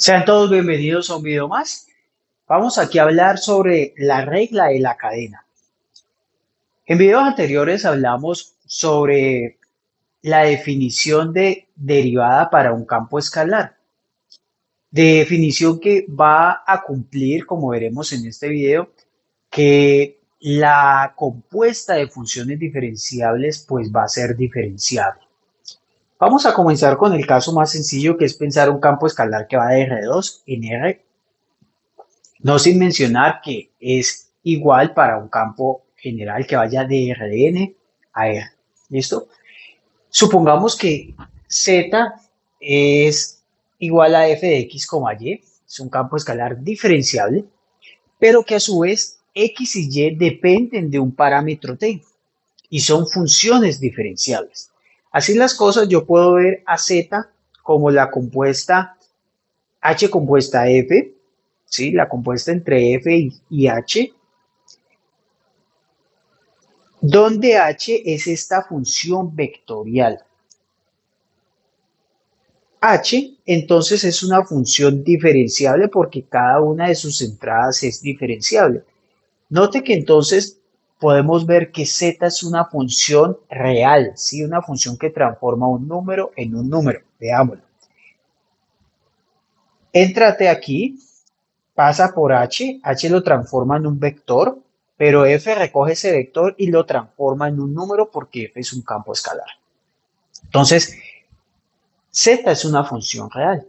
Sean todos bienvenidos a un video más. Vamos aquí a hablar sobre la regla de la cadena. En videos anteriores hablamos sobre la definición de derivada para un campo escalar. Definición que va a cumplir, como veremos en este video, que la compuesta de funciones diferenciables pues va a ser diferenciable. Vamos a comenzar con el caso más sencillo, que es pensar un campo escalar que va de R2 en R. No sin mencionar que es igual para un campo general que vaya de Rn a R. ¿Listo? Supongamos que Z es igual a f de x, y, es un campo escalar diferenciable, pero que a su vez x y y dependen de un parámetro t y son funciones diferenciables. Así las cosas, yo puedo ver a Z como la compuesta h compuesta f, ¿sí? La compuesta entre f y h, donde h es esta función vectorial. H entonces es una función diferenciable porque cada una de sus entradas es diferenciable. Note que entonces podemos ver que z es una función real, ¿sí? Una función que transforma un número en un número. Veámoslo. Éntrate aquí, pasa por h lo transforma en un vector, pero f recoge ese vector y lo transforma en un número porque f es un campo escalar. Entonces, z es una función real.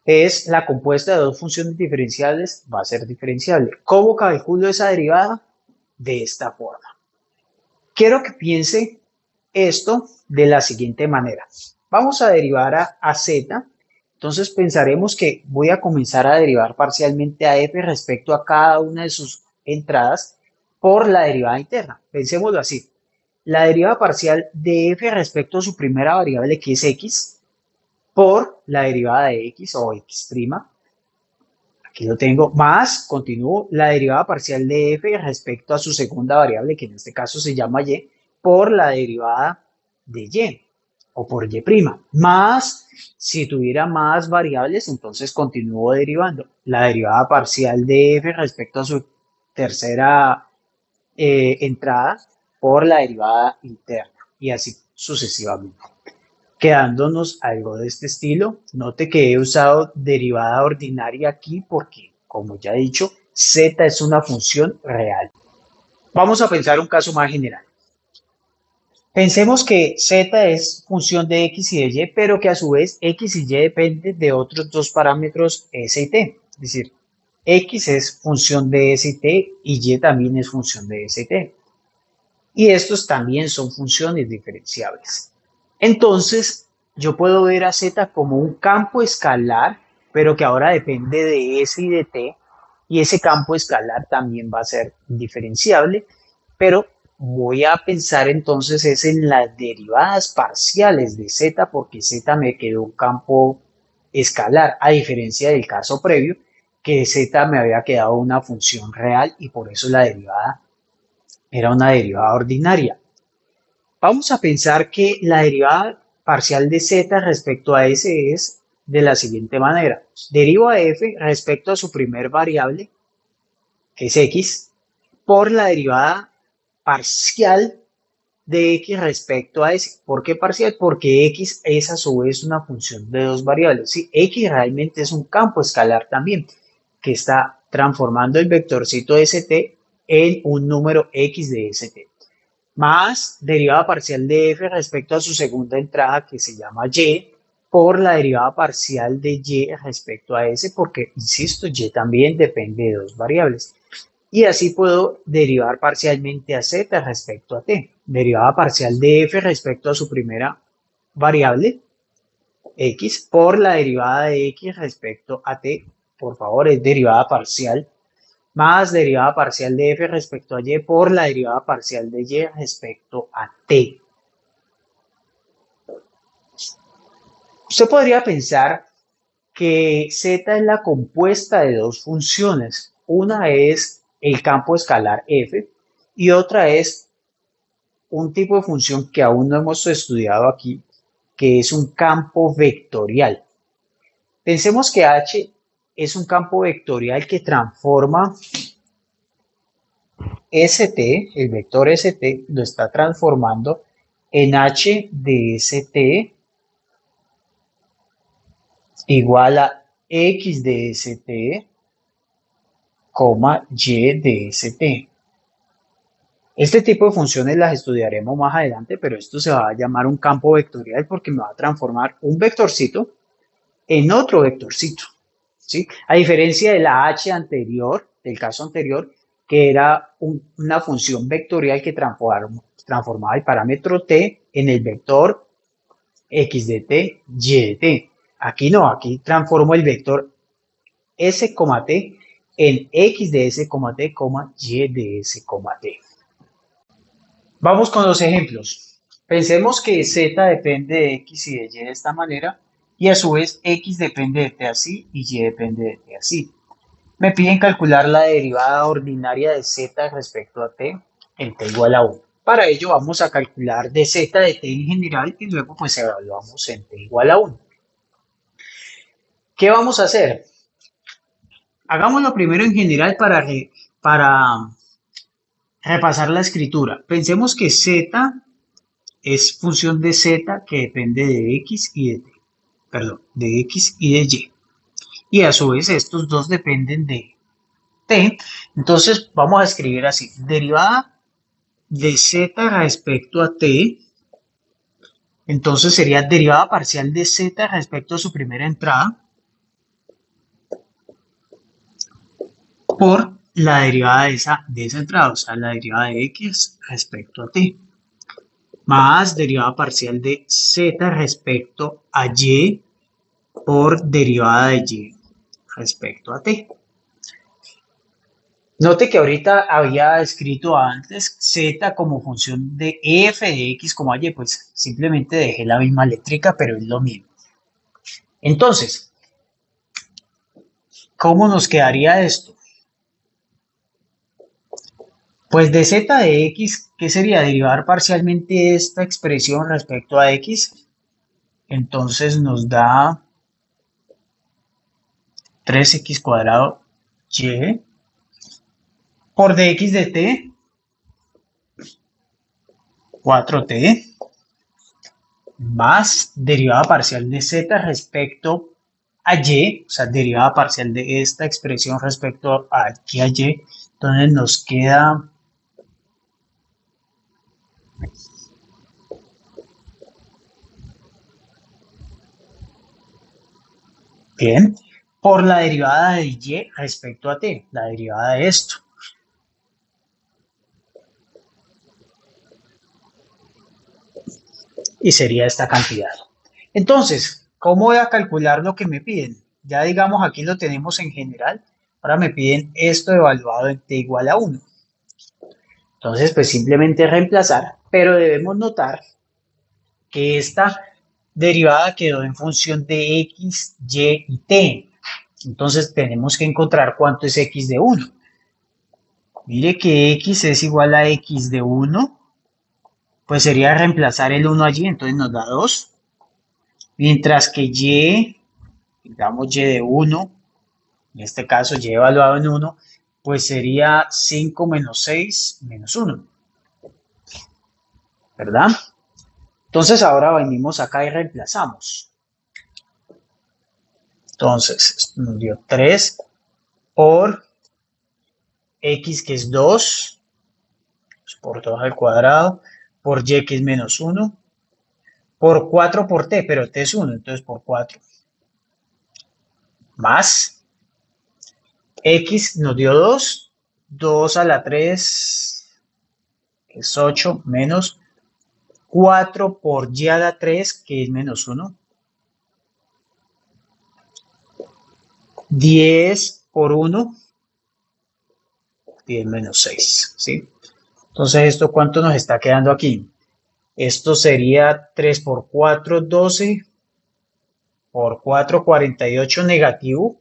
Es la compuesta de dos funciones diferenciables, va a ser diferenciable. ¿Cómo calculo esa derivada? De esta forma. Quiero que piense esto de la siguiente manera. Vamos a derivar a z. Entonces pensaremos que voy a comenzar a derivar parcialmente a f respecto a cada una de sus entradas por la derivada interna. Pensémoslo así. La derivada parcial de f respecto a su primera variable, que es x, por la derivada de x o x', aquí lo tengo, más, continúo, la derivada parcial de f respecto a su segunda variable, que en este caso se llama y, por la derivada de y, o por y', más, si tuviera más variables, entonces continúo derivando la derivada parcial de f respecto a su tercera entrada por la derivada interna, y así sucesivamente. Quedándonos algo de este estilo, note que he usado derivada ordinaria aquí porque, como ya he dicho, z es una función real. Vamos a pensar un caso más general. Pensemos que z es función de x y de y, pero que a su vez x y y dependen de otros dos parámetros s y t. Es decir, x es función de s y t y y también es función de s y t. Y estos también son funciones diferenciables. Entonces, yo puedo ver a z como un campo escalar, pero que ahora depende de s y de t, y ese campo escalar también va a ser diferenciable, pero voy a pensar entonces es en las derivadas parciales de z, porque z me quedó un campo escalar, a diferencia del caso previo, que z me había quedado una función real y por eso la derivada era una derivada ordinaria. Vamos a pensar que la derivada parcial de z respecto a s es de la siguiente manera. Derivo a f respecto a su primer variable, que es x, por la derivada parcial de x respecto a s. ¿Por qué parcial? Porque x es a su vez una función de dos variables. ¿Sí? X realmente es un campo escalar también, que está transformando el vectorcito st en un número x de st, más derivada parcial de f respecto a su segunda entrada, que se llama y, por la derivada parcial de y respecto a s, porque, insisto, y también depende de dos variables. Y así puedo derivar parcialmente a z respecto a t. Derivada parcial de f respecto a su primera variable, x, por la derivada de x respecto a t. Por favor, es derivada parcial, más derivada parcial de f respecto a y por la derivada parcial de y respecto a t. Usted podría pensar que z es la compuesta de dos funciones. Una es el campo escalar f y otra es un tipo de función que aún no hemos estudiado aquí, que es un campo vectorial. Pensemos que H es un campo vectorial que transforma ST, el vector ST lo está transformando en H de ST igual a X de ST, Y de ST. Este tipo de funciones las estudiaremos más adelante, pero esto se va a llamar un campo vectorial porque me va a transformar un vectorcito en otro vectorcito, ¿sí? A diferencia de la H anterior, del caso anterior, que era una función vectorial que transformaba el parámetro t en el vector x de t, y de t. Aquí no, aquí transformo el vector s, t en x de s, t, y de s, t. Vamos con los ejemplos. Pensemos que z depende de x y de y de esta manera, y a su vez x depende de t así y y depende de t así. Me piden calcular la derivada ordinaria de z respecto a t en t igual a 1. Para ello vamos a calcular de z de t en general y luego pues evaluamos en t igual a 1. ¿Qué vamos a hacer? Hagámoslo primero en general para repasar la escritura. Pensemos que z es función de z que depende de x y de t. Perdón, de x y de y. Y a su vez estos dos dependen de t. Entonces vamos a escribir así. Derivada de z respecto a t. Entonces sería derivada parcial de z respecto a su primera entrada por la derivada de esa entrada, o sea, la derivada de x respecto a t, más derivada parcial de z respecto a y por derivada de y respecto a t. Note que ahorita había escrito antes z como función de f de x como y, pues simplemente dejé la misma eléctrica, pero es lo mismo. Entonces, ¿cómo nos quedaría esto? Pues de z de x, ¿qué sería? Derivar parcialmente esta expresión respecto a x. Entonces nos da 3x cuadrado y por dx de t, 4t, más derivada parcial de z respecto a y, o sea, derivada parcial de esta expresión respecto a aquí a y. Entonces nos queda bien por la derivada de y respecto a t, la derivada de esto. Y sería esta cantidad. Entonces, ¿cómo voy a calcular lo que me piden? Ya digamos aquí lo tenemos en general, ahora me piden esto evaluado en t igual a 1. Entonces, pues simplemente reemplazar, pero debemos notar que esta derivada quedó en función de x, y y t. Entonces tenemos que encontrar cuánto es x de 1. Mire que x es igual a x de 1, pues sería reemplazar el 1 allí, entonces nos da 2. Mientras que y, digamos y de 1, en este caso y evaluado en 1, pues sería 5 menos 6 menos 1, ¿verdad? Entonces ahora venimos acá y reemplazamos. Entonces nos dio 3 por x que es 2, por 2 al cuadrado, por y que es menos 1, por 4 por t, pero t es 1, entonces por 4, más x nos dio 2, 2 a la 3 es 8, menos 4 por y a la 3, que es menos 1. 10 por 1, 10 menos 6, ¿sí? Entonces, ¿esto cuánto nos está quedando aquí? Esto sería 3 por 4, 12, por 4, 48 negativo,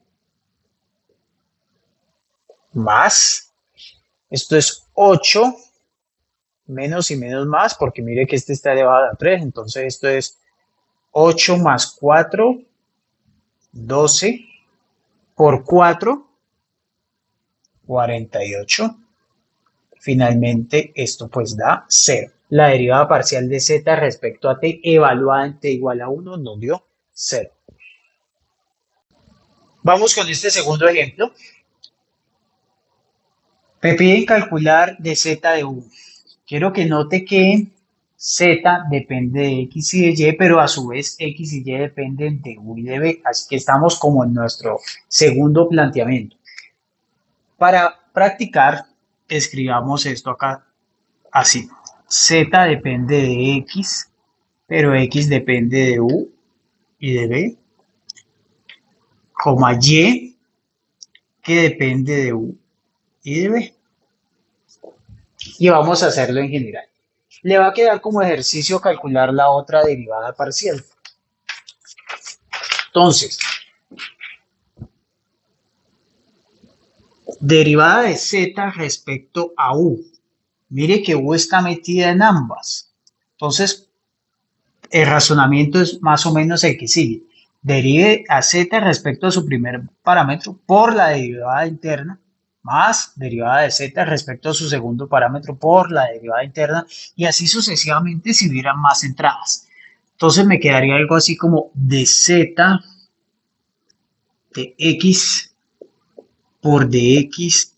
más, esto es 8, menos y menos más, porque mire que este está elevado a 3, entonces esto es 8 más 4, 12 por 4, 48. Finalmente, esto pues da 0. La derivada parcial de z respecto a t evaluada en t igual a 1 nos dio 0. Vamos con este segundo ejemplo. Me piden calcular de z de u. Quiero que note que z depende de x y de y, pero a su vez x y y dependen de u y de b. Así que estamos como en nuestro segundo planteamiento. Para practicar, escribamos esto acá así. Z depende de x, pero x depende de u y de b, coma y, que depende de u y de b. Y vamos a hacerlo en general. Le va a quedar como ejercicio calcular la otra derivada parcial. Entonces, derivada de z respecto a u. Mire que u está metida en ambas. Entonces, el razonamiento es más o menos el que sigue. Derive a z respecto a su primer parámetro por la derivada interna más derivada de z respecto a su segundo parámetro por la derivada interna y así sucesivamente si hubieran más entradas. Entonces me quedaría algo así como dz de x por dx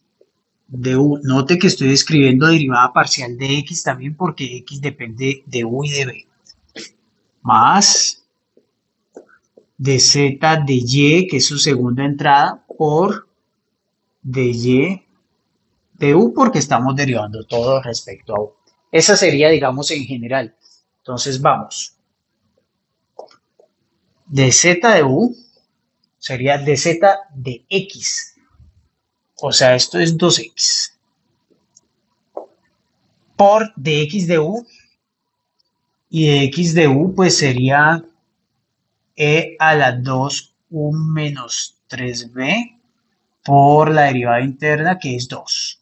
de u. Note que estoy escribiendo derivada parcial de x también porque x depende de u y de b. Más dz de y, que es su segunda entrada, por dy de u porque estamos derivando todo respecto a u. Esa sería, digamos, en general. Entonces vamos. Dz de u sería dz de x. O sea, esto es 2x. Por dx de u. Y dx de u pues sería e a la 2u menos 3b por la derivada interna que es 2.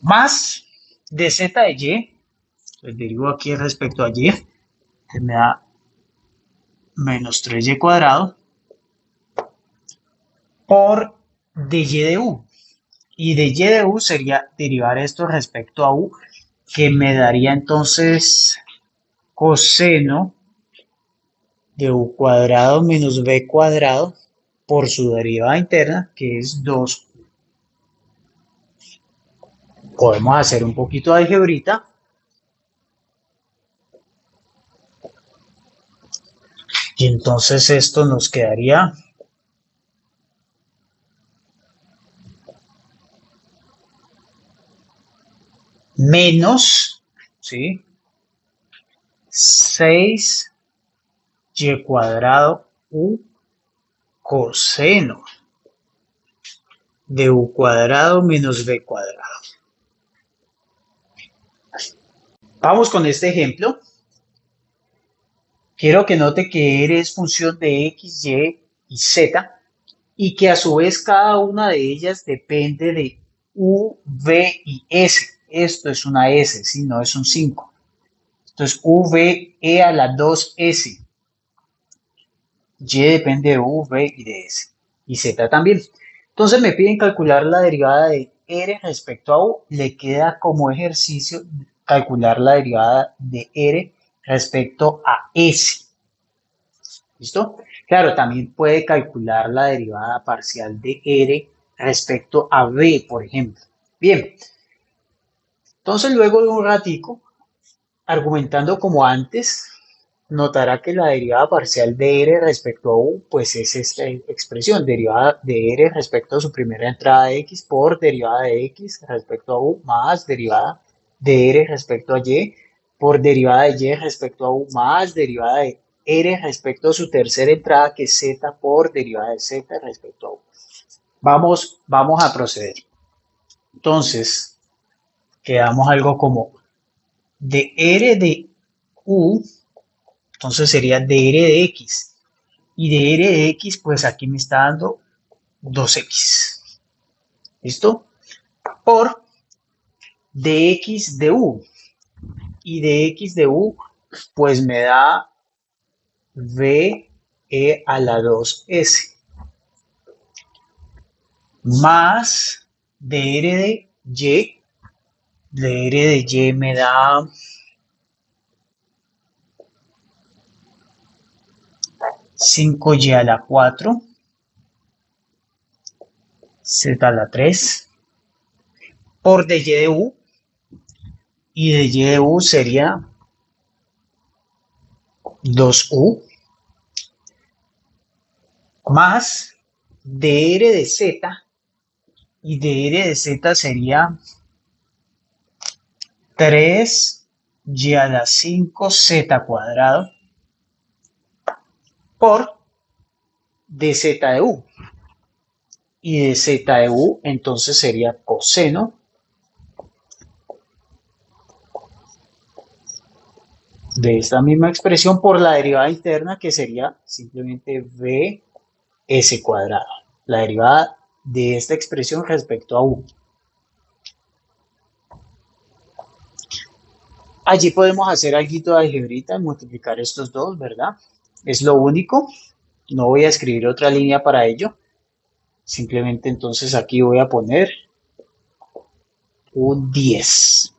Más dz de y, pues derivo aquí respecto a y, que me da menos 3y cuadrado por dy de u. Y dy de u sería derivar esto respecto a u, que me daría entonces coseno de u cuadrado menos b cuadrado por su derivada interna, que es 2. Podemos hacer un poquito de algebrita. Y entonces esto nos quedaría menos, ¿sí? 6y cuadrado u coseno de u cuadrado menos b cuadrado. Vamos con este ejemplo. Quiero que note que R es función de x, y y z y que a su vez cada una de ellas depende de u, v y s. Esto es una s, ¿sí? No es un 5. Entonces, v e a la 2s. Y depende de u, v y de s. Y z también. Entonces me piden calcular la derivada de r respecto a u. Le queda como ejercicio calcular la derivada de r respecto a s. ¿Listo? Claro, también puede calcular la derivada parcial de r respecto a b, por ejemplo. Bien. Entonces luego de un ratico, argumentando como antes, notará que la derivada parcial de r respecto a u, pues es esta expresión, derivada de r respecto a su primera entrada de x por derivada de x respecto a u más derivada de r respecto a y por derivada de y respecto a u más derivada de r respecto a su tercera entrada que es z por derivada de z respecto a u. Vamos a proceder. Entonces, quedamos algo como de r de u, entonces sería dr de x. Y dr de x, pues aquí me está dando 2x. ¿Listo? Por dx de u. Y dx de u, pues me da v e a la 2s más dr de y. Dr de y me da 5y a la 4 z a la 3 por dy de u, y dy de u sería 2u más dr de z, y dr de z sería 3y a la 5 z cuadrado por dz de u. Y dz de u entonces sería coseno de esta misma expresión por la derivada interna, que sería simplemente vs cuadrado. La derivada de esta expresión respecto a u. Allí podemos hacer algo de algebrita y multiplicar estos dos, ¿verdad? Es lo único. No voy a escribir otra línea para ello. Simplemente entonces aquí voy a poner un 10.